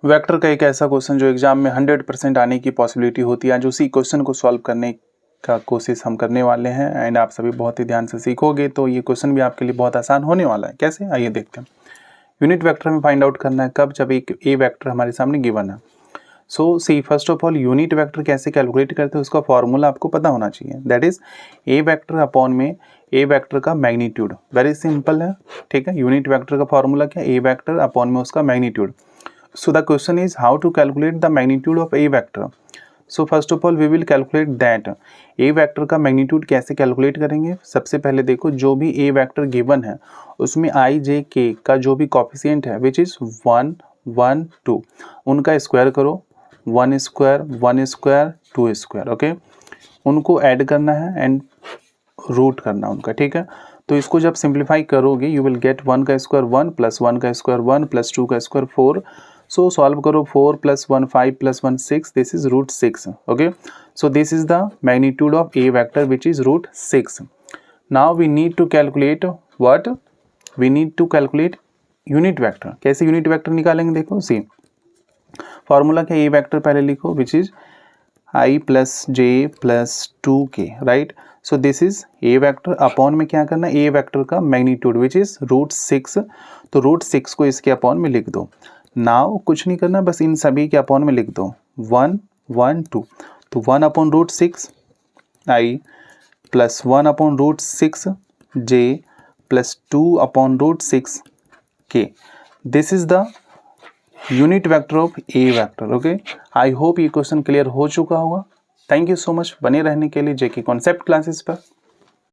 Vector का एक ऐसा क्वेश्चन जो एग्जाम में 100% आने की पॉसिबिलिटी होती है, जो उसी क्वेश्चन को सॉल्व करने का कोशिश हम करने वाले हैं। एंड आप सभी बहुत ही ध्यान से सीखोगे तो ये क्वेश्चन भी आपके लिए बहुत आसान होने वाला है। कैसे, आइए देखते हैं। यूनिट वेक्टर में फाइंड आउट करना है कब, जब एक ए वेक्टर हमारे सामने गिवन है। So see first of all unit vector कैसे कैलकुलेट करते हैं उसका फॉर्मूला आपको पता होना चाहिए। That is a vector upon में ए वेक्टर का मैग्नीट्यूड। वेरी सिंपल है, ठीक है। यूनिट वेक्टर का फॉर्मूला क्या, ए वेक्टर अपॉन में उसका magnitude. So the question is how to calculate the magnitude of a vector. So first of all we will calculate that a vector का magnitude कैसे calculate करेंगे। सबसे पहले देखो, जो भी a vector given है उसमें i j k का जो भी coefficient है which is 1 1 2 उनका स्क्वायर करो, 1 स्क्वायर 1 स्क्वायर 2 स्क्वायर, ओके। उनको ऐड करना है एंड रूट करना उनका, ठीक है। तो इसको जब सिंप्लीफाई करोगे यू विल गेट 1 का स्क्वायर 1 प्लस 1 का स्क्वायर 1 प्लस 2 का स्क्वायर 4। सो सॉल्व करो, 4 plus 1 5 plus 1 6, this is root 6, okay. So this is the magnitude of a vector which is root 6। Now we need to calculate what, we need to calculate unit vector. कैसे unit vector निकालेंगे, देखो see formula क्या, a vector पहले लिखो which is i plus j plus 2k, right. So this is a vector upon में क्या करना है, ए वेक्टर का मैग्नीट्यूड विच इज रूट 6। तो रूट 6 को इसके अपॉन में लिख दो। नाउ कुछ नहीं करना, बस इन सभी के अपॉन में लिख दो 1 1 2। तो 1 upon root 6 i plus 1 upon root 6 j plus 2 upon root 6 k। This is the unit vector of a vector, okay. I hope ये क्वेश्चन क्लियर हो चुका होगा। थैंक यू सो मच बने रहने के लिए जेके कॉन्सेप्ट क्लासेस पर।